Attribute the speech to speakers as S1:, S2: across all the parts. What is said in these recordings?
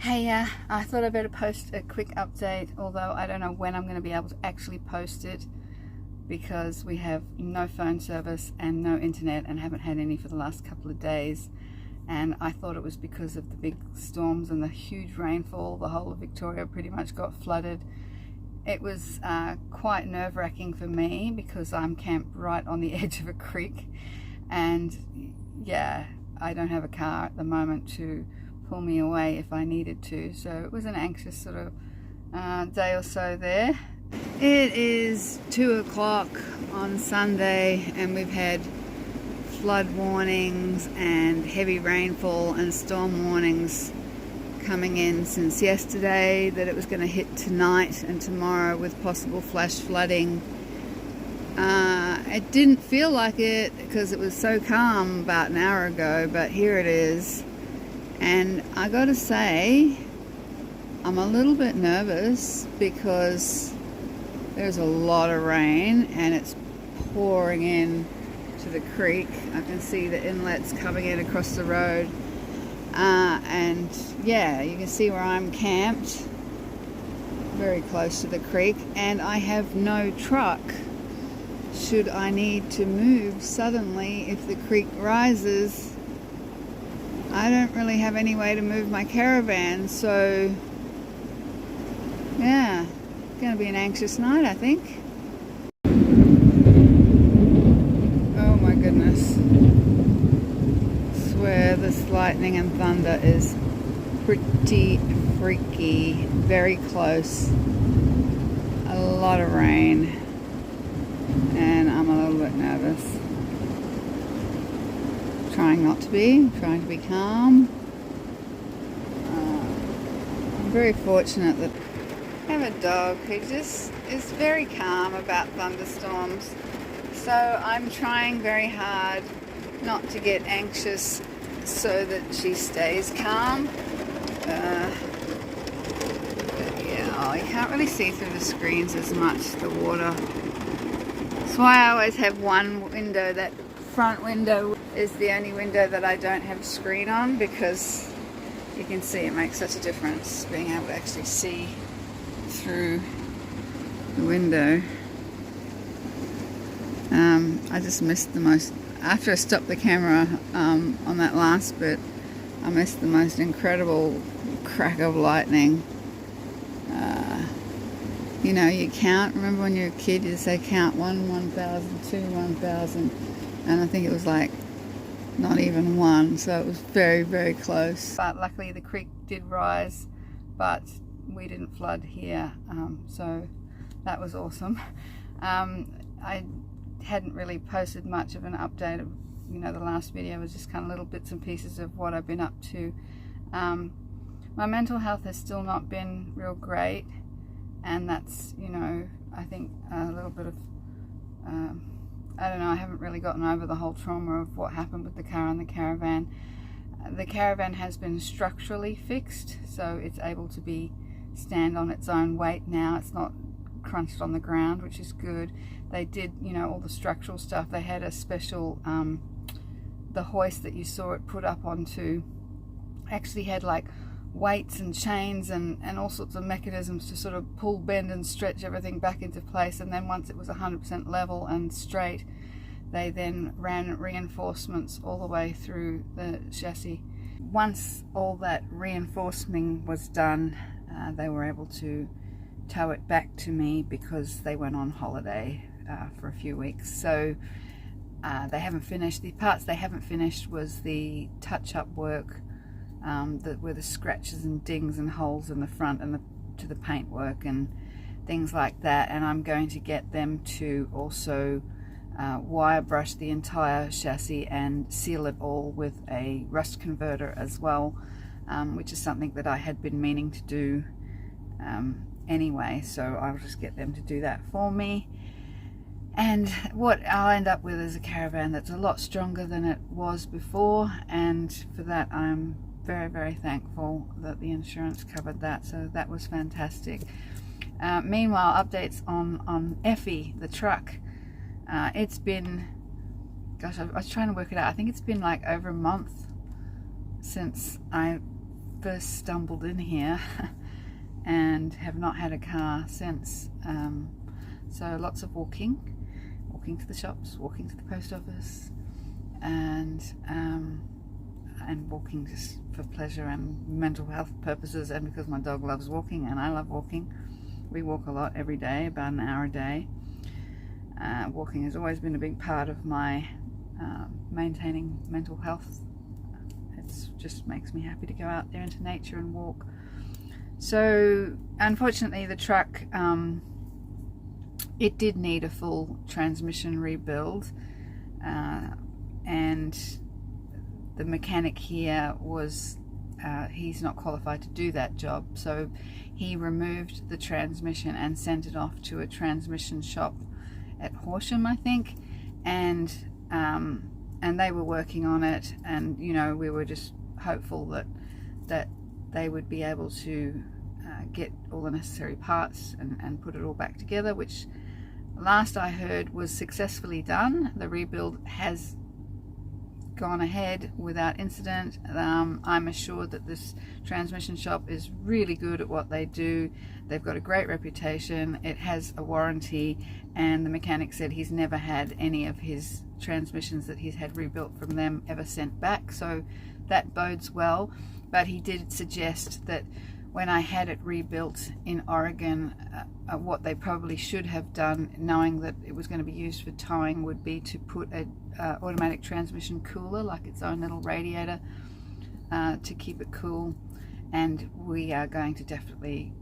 S1: Hey, I thought I'd better post a quick update, although I don't know when I'm going to be able to actually post it because we have no phone service and no internet and haven't had any for the last couple of days. And I thought it was because of the big storms and the huge rainfall. The whole of Victoria pretty much got flooded. It was quite nerve-wracking for me because I'm camped right on the edge of a creek, and yeah, I don't have a car at the moment to pull me away if I needed to, so it was an anxious sort of day or so there. It is 2 o'clock on Sunday and we've had flood warnings and heavy rainfall and storm warnings coming in since yesterday, that it was going to hit tonight and tomorrow with possible flash flooding. It didn't feel like it because it was so calm about an hour ago, but here it is. And I gotta say, I'm a little bit nervous because there's a lot of rain and it's pouring in to the creek. I can see the inlets coming in across the road. And yeah, you can see where I'm camped, very close to the creek, and I have no truck should I need to move suddenly if the creek rises. I don't really have any way to move my caravan, so yeah, it's going to be an anxious night, I think. Oh my goodness. I swear this lightning and thunder is pretty freaky, very close. A lot of rain, and I'm a little bit nervous. Trying not to be, trying to be calm. I'm very fortunate that I have a dog who just is very calm about thunderstorms. So I'm trying very hard not to get anxious so that she stays calm. Yeah, you can't really see through the screens as much, the water. That's why I always have one window. That front window is the only window that I don't have a screen on, because you can see it makes such a difference being able to actually see through the window. I just missed the most, after I stopped the camera on that last bit, I missed the most incredible crack of lightning. You know, you count, remember when you're a kid you say count 1, 1,000, 2, 1,000, and I think it was like not even 1, so it was very, very close. But luckily the creek did rise, but we didn't flood here, so that was awesome. I hadn't really posted much of an update of, you know, the last video was just kind of little bits and pieces of what I've been up to. My mental health has still not been real great, and that's, you know, I think a little bit of I don't know, I haven't really gotten over the whole trauma of what happened with the car and the caravan. The caravan has been structurally fixed, so it's able to stand on its own weight now. It's not crunched on the ground, which is good. They did, you know, all the structural stuff. They had a special, the hoist that you saw it put up onto actually had like weights and chains and all sorts of mechanisms to sort of pull, bend and stretch everything back into place. And then once it was 100% level and straight, they then ran reinforcements all the way through the chassis. Once all that reinforcing was done, they were able to tow it back to me because they went on holiday for a few weeks. So they haven't finished. The parts they haven't finished was the touch-up work, where the scratches and dings and holes in the front and to the paint work and things like that. And I'm going to get them to also wire brush the entire chassis and seal it all with a rust converter as well, which is something that I had been meaning to do anyway, so I'll just get them to do that for me. And what I'll end up with is a caravan that's a lot stronger than it was before, and for that I'm very, very thankful that the insurance covered that, so that was fantastic. Meanwhile, updates on Effie, the truck. It's been, gosh, I was trying to work it out. I think it's been like over a month since I first stumbled in here and have not had a car since. So lots of walking to the shops, walking to the post office, and walking just for pleasure and mental health purposes, and because my dog loves walking and I love walking. We walk a lot every day, about an hour a day. Walking has always been a big part of my maintaining mental health. It just makes me happy to go out there into nature and walk. So unfortunately the truck, it did need a full transmission rebuild, and the mechanic here was he's not qualified to do that job, so he removed the transmission and sent it off to a transmission shop at Horsham, I think, and they were working on it, and you know, we were just hopeful that they would be able to get all the necessary parts and put it all back together, which last I heard was successfully done. The rebuild has gone ahead without incident. I'm assured that this transmission shop is really good at what they do. They've got a great reputation. It has a warranty, and the mechanic said he's never had any of his transmissions that he's had rebuilt from them ever sent back, so that bodes well. But he did suggest that when I had it rebuilt in Oregon, what they probably should have done, knowing that it was going to be used for towing, would be to put a automatic transmission cooler, like its own little radiator, to keep it cool. And we are going to definitely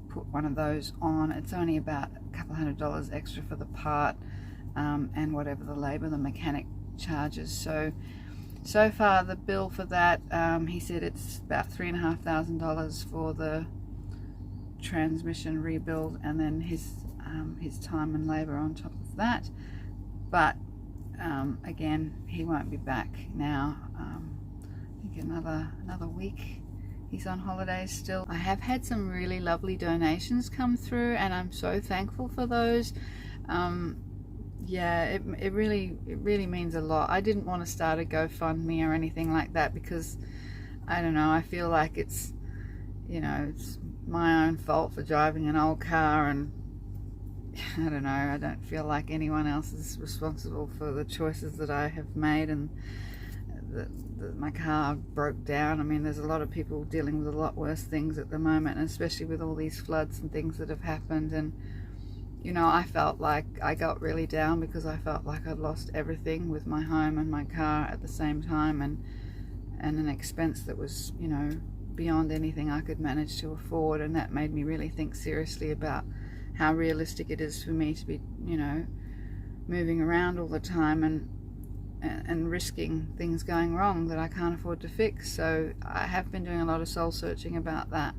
S1: put one of those on. It's only about a couple $100 extra for the part, and whatever the labor the mechanic charges. So far the bill for that, he said it's about $3,500 for the transmission rebuild, and then his time and labor on top of that. But again, he won't be back now. I think another week. He's on holidays still. I have had some really lovely donations come through, and I'm so thankful for those. Yeah, it really means a lot. I didn't want to start a GoFundMe or anything like that, because I don't know, I feel like it's, you know, it's my own fault for driving an old car, and I don't know, I don't feel like anyone else is responsible for the choices that I have made, and my car broke down. I mean, there's a lot of people dealing with a lot worse things at the moment, and especially with all these floods and things that have happened. And you know, I felt like I got really down because I felt like I'd lost everything with my home and my car at the same time, and an expense that was, you know, beyond anything I could manage to afford. And that made me really think seriously about how realistic it is for me to be, you know, moving around all the time and risking things going wrong that I can't afford to fix. So I have been doing a lot of soul searching about that.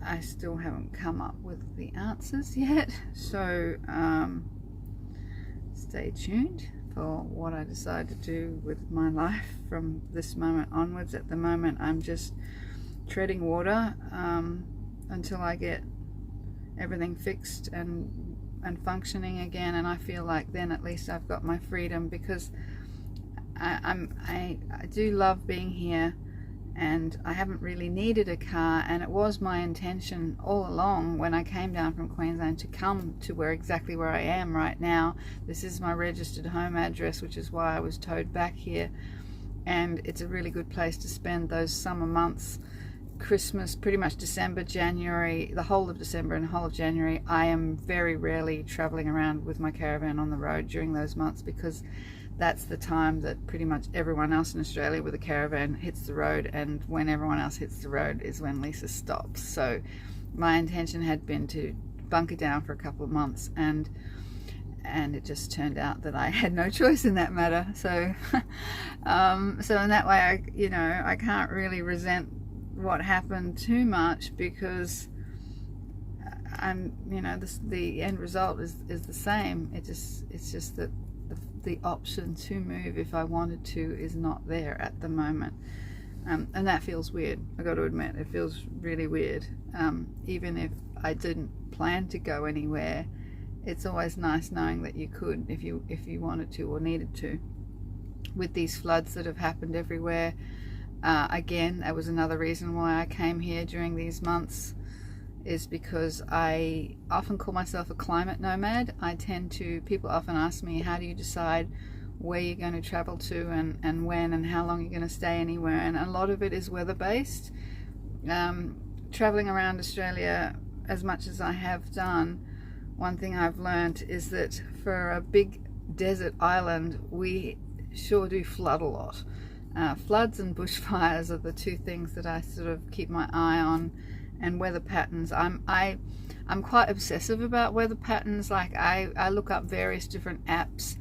S1: I still haven't come up with the answers yet, so stay tuned for what I decide to do with my life from this moment onwards. At the moment, I'm just treading water until I get everything fixed and functioning again, and I feel like then at least I've got my freedom, because I do love being here, and I haven't really needed a car. And it was my intention all along when I came down from Queensland to come to exactly where I am right now. This is my registered home address, which is why I was towed back here, and it's a really good place to spend those summer months. Christmas, pretty much December, January, the whole of December and the whole of January. I am very rarely traveling around with my caravan on the road during those months, because that's the time that pretty much everyone else in Australia with a caravan hits the road, and when everyone else hits the road is when Lisa stops. So my intention had been to bunker down for a couple of months, and it just turned out that I had no choice in that matter. So so in that way, I can't really resent what happened too much, because the end result is the same. It's just that the option to move if I wanted to is not there at the moment, and that feels weird. I got to admit, it feels really weird. Even if I didn't plan to go anywhere, it's always nice knowing that you could if you wanted to or needed to. With these floods that have happened everywhere, Again, that was another reason why I came here during these months, is because I often call myself a climate nomad. People often ask me, how do you decide where you're going to travel to and when and how long you're going to stay anywhere? And a lot of it is weather based. Traveling around Australia as much as I have done, one thing I've learned is that for a big desert island, we sure do flood a lot. Floods and bushfires are the two things that I sort of keep my eye on, and weather patterns. I'm quite obsessive about weather patterns. Like I look up various different apps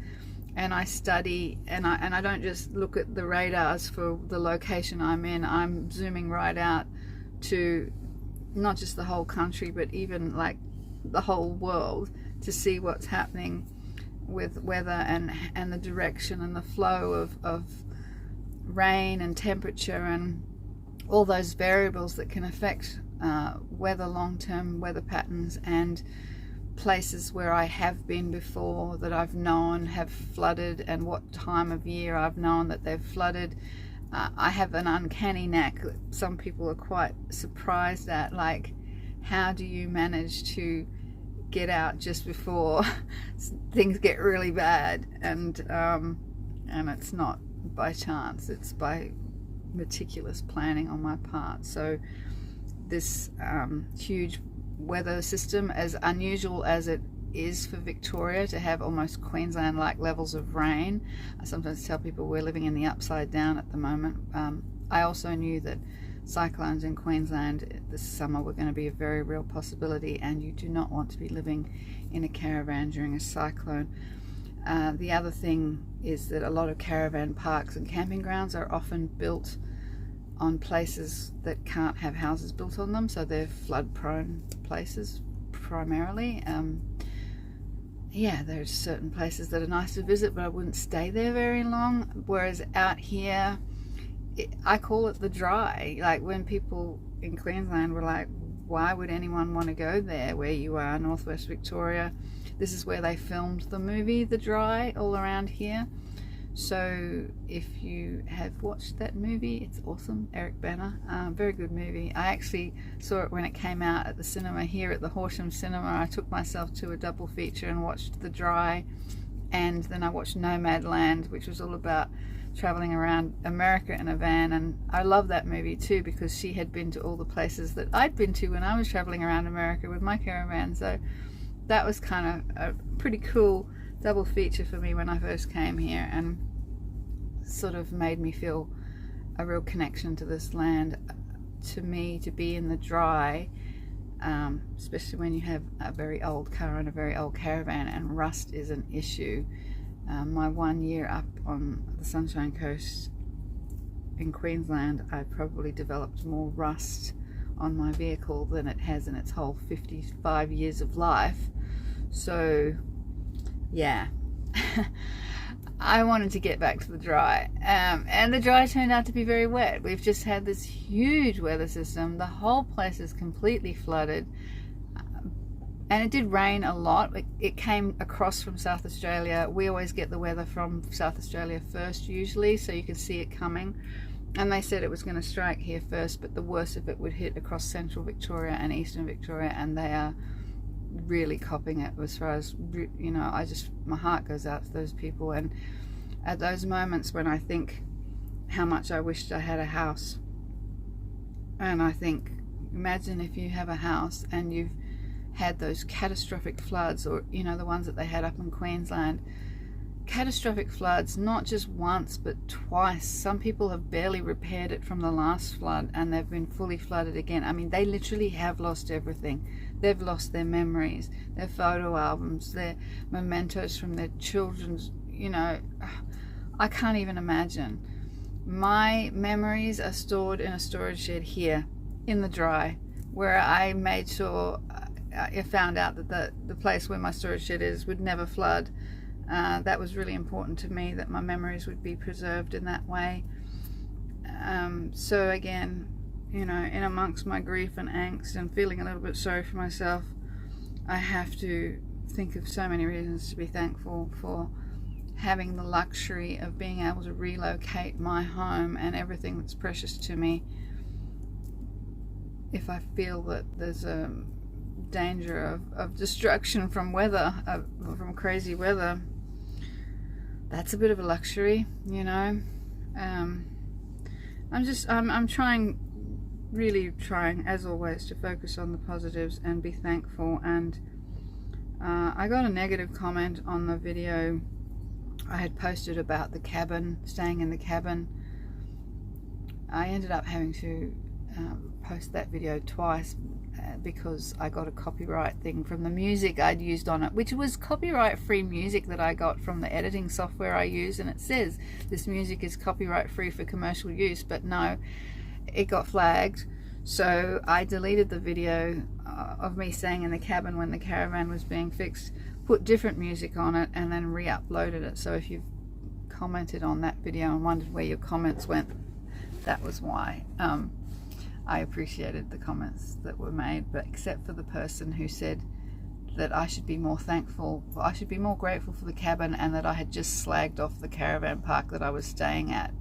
S1: and I study, and I don't just look at the radars for the location I'm in. I'm zooming right out to not just the whole country, but even like the whole world, to see what's happening with weather and the direction and the flow of rain and temperature and all those variables that can affect weather, long-term weather patterns, and places where I have been before that I've known have flooded, and what time of year I've known that they've flooded. I have an uncanny knack that some people are quite surprised at, like, how do you manage to get out just before things get really bad? And it's not by chance, it's by meticulous planning on my part. So this huge weather system, as unusual as it is for Victoria to have almost Queensland-like levels of rain, I sometimes tell people we're living in the upside down at the moment. I also knew that cyclones in Queensland this summer were going to be a very real possibility, and you do not want to be living in a caravan during a cyclone. The other thing is that a lot of caravan parks and camping grounds are often built on places that can't have houses built on them, so they're flood prone places primarily. Yeah, there's certain places that are nice to visit, but I wouldn't stay there very long. Whereas out here, I call it the dry. Like when people in Queensland were like, why would anyone want to go there where you are, northwest Victoria? This is where they filmed the movie The Dry, all around here. So if you have watched that movie, it's awesome. Eric Bana, very good movie. I actually saw it when it came out at the cinema here at the Horsham Cinema. I took myself to a double feature and watched The Dry, and then I watched Nomadland, which was all about traveling around America in a van. And I love that movie too, because she had been to all the places that I'd been to when I was traveling around America with my caravan. So that was kind of a pretty cool double feature for me when I first came here, and sort of made me feel a real connection to this land. To me, to be in the dry, especially when you have a very old car and a very old caravan and rust is an issue. My 1 year up on the Sunshine Coast in Queensland, I probably developed more rust on my vehicle than it has in its whole 55 years of life. So yeah, I wanted to get back to the dry, and the dry turned out to be very wet. We've just had this huge weather system. The whole place is completely flooded, and it did rain a lot. It came across from South Australia. We always get the weather from South Australia first usually, so you can see it coming, and they said it was going to strike here first, but the worst of it would hit across central Victoria and eastern Victoria, and they are really copping it. As far as, you know, my heart goes out to those people. And at those moments when I think how much I wished I had a house, and I think, imagine if you have a house and you've had those catastrophic floods, or you know, the ones that they had up in Queensland, catastrophic floods, not just once but twice. Some people have barely repaired it from the last flood, and they've been fully flooded again. I mean, they literally have lost everything. They've lost their memories, their photo albums, their mementos from their children's, you know, I can't even imagine. My memories are stored in a storage shed here in the dry, where I made sure I found out that the place where my storage shed is would never flood. That was really important to me, that my memories would be preserved in that way. So again, you know, in amongst my grief and angst and feeling a little bit sorry for myself, I have to think of so many reasons to be thankful for having the luxury of being able to relocate my home and everything that's precious to me, if I feel that there's a danger of destruction from weather, from crazy weather, that's a bit of a luxury, you know. I'm trying, really trying, as always, to focus on the positives and be thankful. And I got a negative comment on the video I had posted about the cabin, staying in the cabin. I ended up having to post that video twice because I got a copyright thing from the music I'd used on it, which was copyright free music that I got from the editing software I use, and it says this music is copyright free for commercial use, but no, it got flagged. So I deleted the video of me staying in the cabin when the caravan was being fixed, put different music on it, and then re-uploaded it. So if you've commented on that video and wondered where your comments went, that was why. I appreciated the comments that were made, but except for the person who said that I should be more thankful, I should be more grateful for the cabin, and that I had just slagged off the caravan park that I was staying at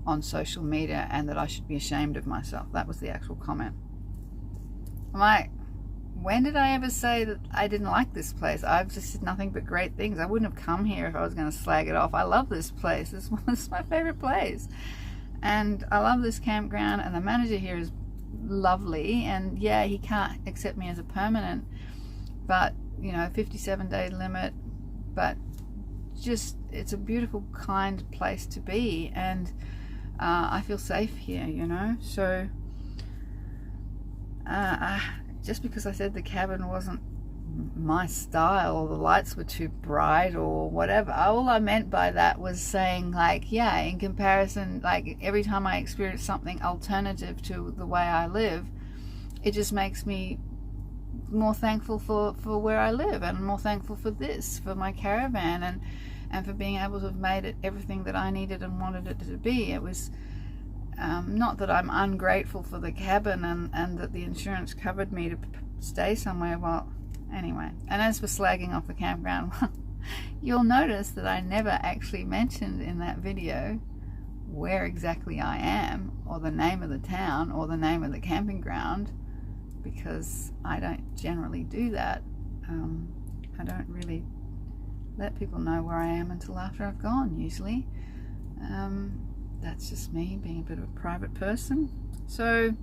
S1: on social media, and that I should be ashamed of myself. That was the actual comment. I'm like, when did I ever say that I didn't like this place? I've just said nothing but great things. I wouldn't have come here if I was going to slag it off. I love this place. This is my favorite place, and I love this campground, and the manager here is lovely. And yeah, he can't accept me as a permanent, but you know, 57-day limit, but just, it's a beautiful, kind place to be, and I feel safe here, you know. So just because I said the cabin wasn't my style, or the lights were too bright or whatever, all I meant by that was saying, like, yeah, in comparison, like every time I experience something alternative to the way I live, it just makes me more thankful for where I live, and more thankful for this, for my caravan, and for being able to have made it everything that I needed and wanted it to be. It was not that I'm ungrateful for the cabin and that the insurance covered me to stay somewhere. Well, anyway, and as for slagging off the campground, you'll notice that I never actually mentioned in that video where exactly I am, or the name of the town, or the name of the camping ground, because I don't generally do that. I don't really let people know where I am until after I've gone, usually. That's just me being a bit of a private person. So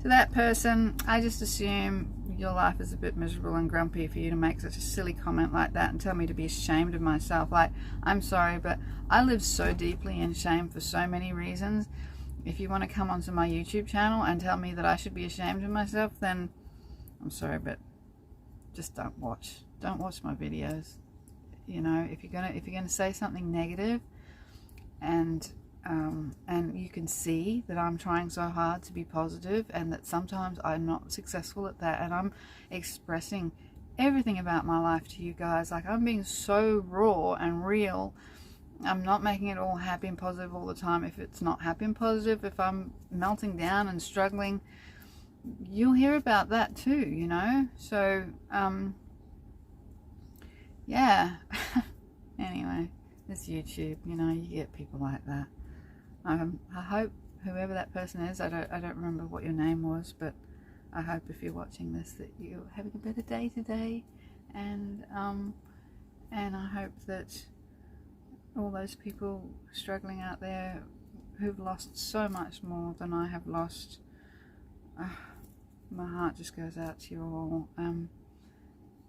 S1: to that person, I just assume your life is a bit miserable and grumpy for you to make such a silly comment like that and tell me to be ashamed of myself. Like, I'm sorry, but I live so deeply in shame for so many reasons. If you want to come onto my YouTube channel and tell me that I should be ashamed of myself, then I'm sorry, but just don't watch my videos. You know, if you're gonna say something negative, and you can see that I'm trying so hard to be positive, and that sometimes I'm not successful at that, and I'm expressing everything about my life to you guys, like I'm being so raw and real. I'm not making it all happy and positive all the time. If it's not happy and positive, if I'm melting down and struggling, you'll hear about that too, you know. So yeah. Anyway, it's YouTube, you know, you get people like that. I hope whoever that person is, I don't remember what your name was, but I hope if you're watching this that you're having a better day today, and I hope that all those people struggling out there who've lost so much more than I have lost, my heart just goes out to you all,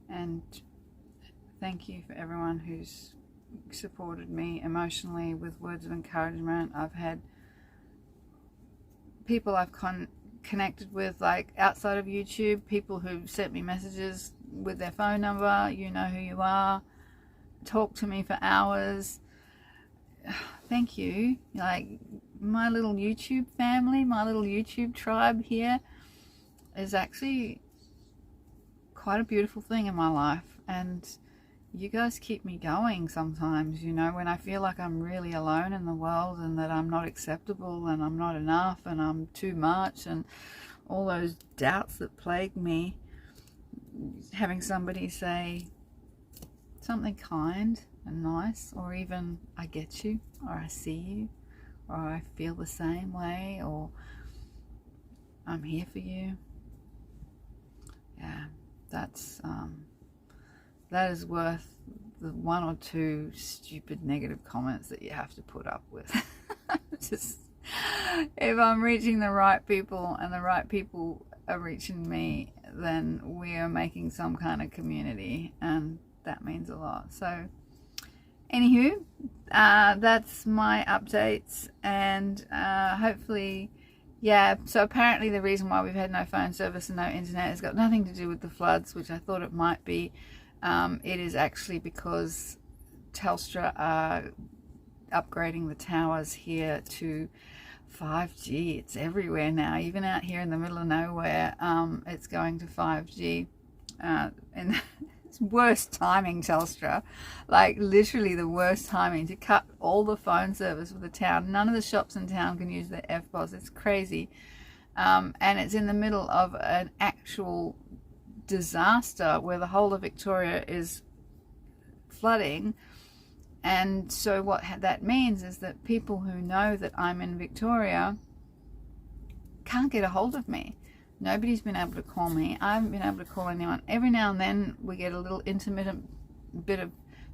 S1: and thank you for everyone who's supported me emotionally with words of encouragement. I've had people I've connected with, like outside of YouTube, people who've sent me messages with their phone number, you know who you are, talk to me for hours. Thank you. Like, my little YouTube family, my little YouTube tribe here is actually quite a beautiful thing in my life, and you guys keep me going sometimes, you know, when I feel like I'm really alone in the world, and that I'm not acceptable, and I'm not enough, and I'm too much, and all those doubts that plague me. Having somebody say something kind and nice, or even I get you, or I see you, or I feel the same way, or I'm here for you. Yeah, that is worth the one or two stupid negative comments that you have to put up with. Just, if I'm reaching the right people and the right people are reaching me, then we are making some kind of community, and that means a lot. So anywho, that's my updates, and hopefully, yeah, so apparently the reason why we've had no phone service and no internet has got nothing to do with the floods, which I thought it might be. It is actually because Telstra are upgrading the towers here to 5G. It's everywhere now, even out here in the middle of nowhere. It's going to 5G, and it's worst timing, Telstra, like literally the worst timing to cut all the phone service for the town. None of the shops in town can use their FBOS. It's crazy, and it's in the middle of an actual disaster where the whole of Victoria is flooding. And so what that means is that people who know that I'm in Victoria can't get a hold of me. Nobody's been able to call me. I haven't been able to call anyone. Every now and then we get a little intermittent bit of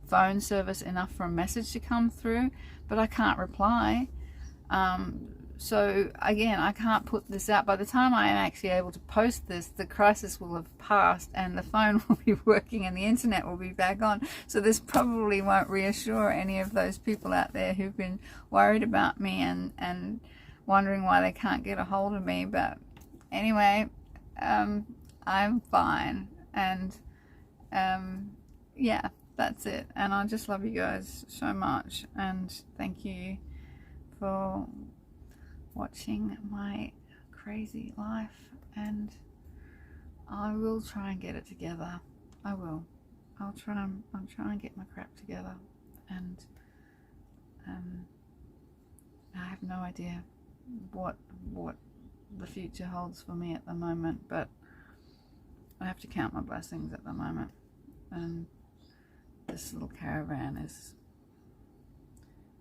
S1: phone service, enough for a message to come through, but I can't reply. So again, I can't put this out. By the time I am actually able to post this, the crisis will have passed and the phone will be working and the internet will be back on. So this probably won't reassure any of those people out there who've been worried about me and wondering why they can't get a hold of me. But anyway, I'm fine, and yeah, that's it. And I just love you guys so much, and thank you for watching my crazy life, and I will try and get it together. I will. I'll try and get my crap together, and I have no idea what the future holds for me at the moment, but I have to count my blessings at the moment. And this little caravan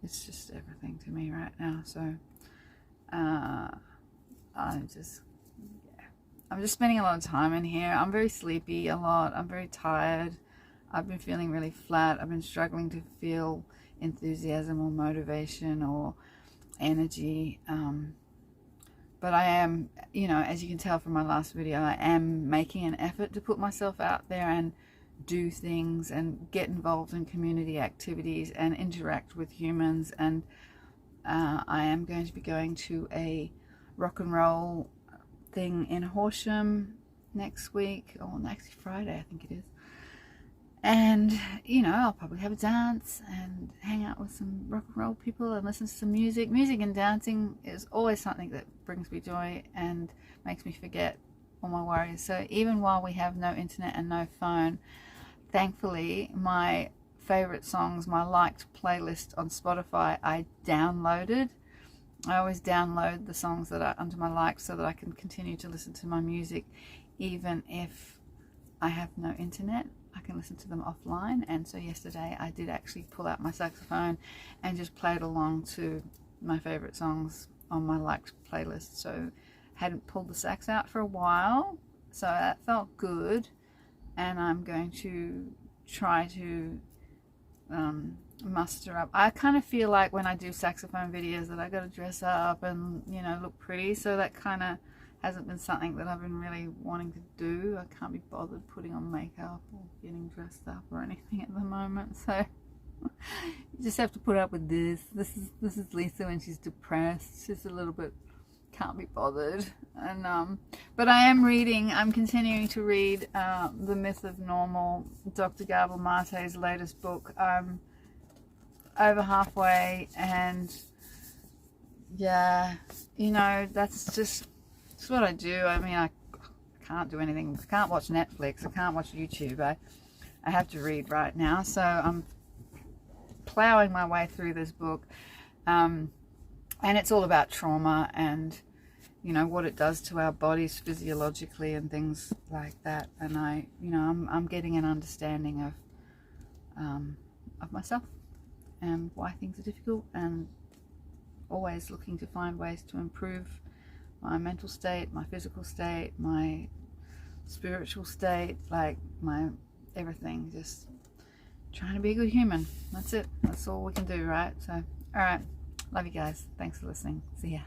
S1: it's just everything to me right now. So I'm just spending a lot of time in here. I'm very sleepy a lot. I'm very tired. I've been feeling really flat. I've been struggling to feel enthusiasm or motivation or energy. But I am, you know, as you can tell from my last video, I am making an effort to put myself out there and do things and get involved in community activities and interact with humans. And I am going to be going to a rock and roll thing in Horsham next week, or next Friday I think it is. And, you know, I'll probably have a dance and hang out with some rock and roll people and listen to some music. Music and dancing is always something that brings me joy and makes me forget all my worries. So even while we have no internet and no phone, thankfully my favorite songs, my liked playlist on Spotify, I downloaded. I always download the songs that are under my likes so that I can continue to listen to my music even if I have no internet. I can listen to them offline. And so yesterday I did actually pull out my saxophone and just played along to my favorite songs on my liked playlist. So hadn't pulled the sax out for a while, so that felt good. And I'm going to try to muster up. I kind of feel like when I do saxophone videos that I got to dress up and, you know, look pretty, so that kind of hasn't been something that I've been really wanting to do. I can't be bothered putting on makeup or getting dressed up or anything at the moment, so you just have to put up with this. This is Lisa when she's depressed. She's a little bit can't be bothered. And but I'm continuing to read The Myth of Normal, Dr. Gabor Mate's latest book. I'm over halfway, and yeah, you know, that's what I do. I mean, I can't do anything. I can't watch Netflix. I can't watch YouTube. I have to read right now. So I'm plowing my way through this book. And it's all about trauma and, you know, what it does to our bodies physiologically and things like that. And I'm getting an understanding of myself and why things are difficult, and always looking to find ways to improve my mental state, my physical state, my spiritual state, like my everything. Just trying to be a good human. That's it. That's all we can do, right? So, all right. Love you guys. Thanks for listening. See ya.